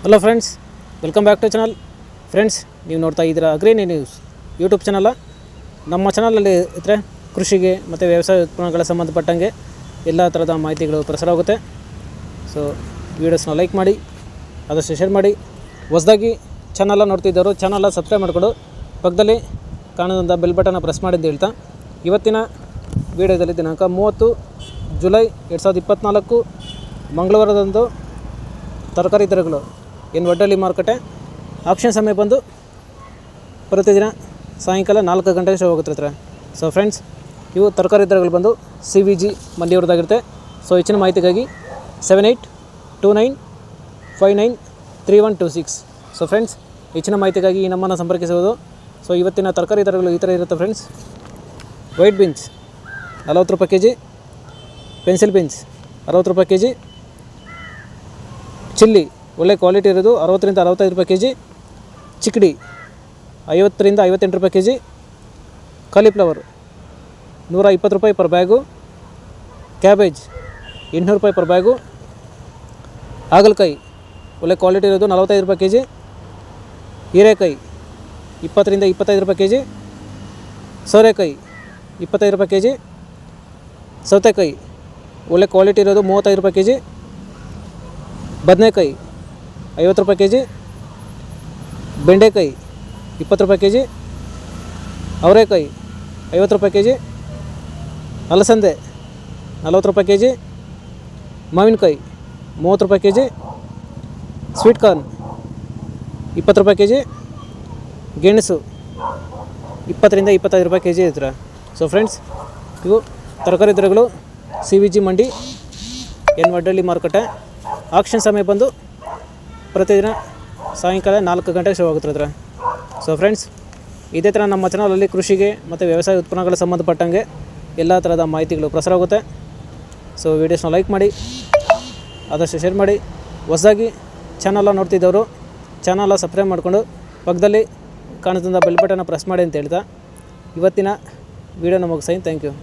Hello friends, welcome back to channel. Friends, ನೀವು ನೋಡ್ತಾ ಇದ್ದೀರಾ ಅಗ್ರಿ ನ್ಯೂಸ್ ಯೂಟ್ಯೂಬ್ ಚಾನಲ್. ನಮ್ಮ ಚಾನಲಲ್ಲಿ ಇದ್ದರೆ ಕೃಷಿಗೆ ಮತ್ತು ವ್ಯವಸಾಯ ಉತ್ಪನ್ನಗಳ ಸಂಬಂಧಪಟ್ಟಂಗೆ ಎಲ್ಲ ಥರದ ಮಾಹಿತಿಗಳು ಪ್ರಸಾರ ಆಗುತ್ತೆ. ಸೊ ವೀಡಿಯೋಸ್ನ ಲೈಕ್ ಮಾಡಿ, ಆದಷ್ಟು ಶೇರ್ ಮಾಡಿ. ಹೊಸದಾಗಿ ಚಾನಲ್ ನೋಡ್ತಿದ್ದವರು ಚಾನಲ್ ಸಬ್ಸ್ಕ್ರೈಬ್ ಮಾಡಿಕೊಂಡು ಪಕ್ಕದಲ್ಲಿ ಕಾಣೋದಂಥ ಬೆಲ್ ಬಟನ್ನ ಪ್ರೆಸ್ ಮಾಡಿದ್ದು ಹೇಳ್ತಾ, ಇವತ್ತಿನ ವೀಡಿಯೋದಲ್ಲಿ ದಿನಾಂಕ 30 ಜುಲೈ 2024 ಮಂಗಳವಾರದಂದು ತರಕಾರಿ ದರಗಳು ವಡ್ಡಳ್ಳಿ ಮಾರುಕಟ್ಟೆ ಆಕ್ಷನ್ ಸಮಯ ಬಂದು ಪ್ರತಿದಿನ ಸಾಯಂಕಾಲ 4 ಗಂಟೆಗೆ ಶೋ ಆಗುತ್ತಿರ್ತಾರೆ. ಸೊ ಫ್ರೆಂಡ್ಸ್, ಇವು ತರಕಾರಿ ದರಗಳು ಬಂದು CVG ಮಂಡಿಯವ್ರದ್ದಾಗಿರುತ್ತೆ. ಸೊ ಹೆಚ್ಚಿನ ಮಾಹಿತಿಗಾಗಿ 7829593126. ಸೊ ಫ್ರೆಂಡ್ಸ್, ಹೆಚ್ಚಿನ ಮಾಹಿತಿಗಾಗಿ ಈ ನಮ್ಮನ್ನು ಸಂಪರ್ಕಿಸುವುದು. ಸೊ ಇವತ್ತಿನ ತರಕಾರಿ ದರಗಳು ಈ ಥರ ಇರುತ್ತೆ ಫ್ರೆಂಡ್ಸ್. ವೈಟ್ ಬೀನ್ಸ್ 40 ರೂಪಾಯಿ kg, ಪೆನ್ಸಿಲ್ ಬೀನ್ಸ್ 60 ರೂಪಾಯಿ kg, ಚಿಲ್ಲಿ ಒಳ್ಳೆ ಕ್ವಾಲಿಟಿ ಇರೋದು 60ರಿಂದ 65 ರೂಪಾಯಿ kg, ಚಿಕ್ಕಡಿ 50ರಿಂದ 58 ರೂಪಾಯಿ kg, ಕಾಲಿಫ್ಲವರ್ 120 ರೂಪಾಯಿ ಪರ್ ಬ್ಯಾಗು, ಕ್ಯಾಬೇಜ್ 800 ರೂಪಾಯಿ ಪರ್ ಬ್ಯಾಗು, ಹಾಗಲಕಾಯಿ ಒಳ್ಳೆ ಕ್ವಾಲಿಟಿ ಇರೋದು 45 ರೂಪಾಯಿ kg, ಹೀರೆಕಾಯಿ 20ರಿಂದ 25 ರೂಪಾಯಿ kg, ಸೋರೆಕಾಯಿ 25 ರೂಪಾಯಿ kg, ಸೌತೆಕಾಯಿ ಒಳ್ಳೆ ಕ್ವಾಲಿಟಿ ಇರೋದು 35 ರೂಪಾಯಿ kg, ಬದನೆಕಾಯಿ 50 ರೂಪಾಯಿ kg, ಬೆಂಡೆಕಾಯಿ 20 ರೂಪಾಯಿ kg, ಅವರೆಕಾಯಿ 50 ರೂಪಾಯಿ kg, ಅಲಸಂದೆ 40 ರೂಪಾಯಿ kg, ಮಾವಿನಕಾಯಿ 30 ರೂಪಾಯಿ kg, ಸ್ವೀಟ್ ಕಾರ್ನ್ 20 ರೂಪಾಯಿ kg, ಗೆಣಸು 20ರಿಂದ 25 ರೂಪಾಯಿ kg ಇರ್ತಾರೆ. ಸೊ ಫ್ರೆಂಡ್ಸ್, ಇವು ತರಕಾರಿ ದರಗಳು CVG ಮಂಡಿ ವಡ್ಡಳ್ಳಿ ಮಾರುಕಟ್ಟೆ ಆಕ್ಷನ್ ಸಮಯ ಬಂದು ಪ್ರತಿದಿನ ಸಾಯಂಕಾಲ 4 ಗಂಟೆಗೆ ಶೋ ಆಗುತ್ತಿರ್ತಾರೆ. ಸೊ ಫ್ರೆಂಡ್ಸ್, ಇದೇ ಥರ ನಮ್ಮ ಚಾನಲಲ್ಲಿ ಕೃಷಿಗೆ ಮತ್ತು ವ್ಯವಸಾಯ ಉತ್ಪನ್ನಗಳ ಸಂಬಂಧಪಟ್ಟಂಗೆ ಎಲ್ಲ ಥರದ ಮಾಹಿತಿಗಳು ಪ್ರಸಾರ ಆಗುತ್ತೆ. ಸೊ ವೀಡಿಯೋಸ್ನ ಲೈಕ್ ಮಾಡಿ, ಆದಷ್ಟು ಶೇರ್ ಮಾಡಿ. ಹೊಸದಾಗಿ ಚಾನಲ್ ನೋಡ್ತಿದ್ದವರು ಚಾನಲ್ ಸಬ್ಸ್ಕ್ರೈಬ್ ಮಾಡಿಕೊಂಡು ಪಕ್ಕದಲ್ಲಿ ಕಾಣುತ್ತಿದ್ದ ಬೆಲ್ ಬಟನ್ನ ಪ್ರೆಸ್ ಮಾಡಿ ಅಂತ ಹೇಳ್ತಾ ಇವತ್ತಿನ ವೀಡಿಯೋನ ಮುಗಿಸ್ತೀನಿ. Thank you.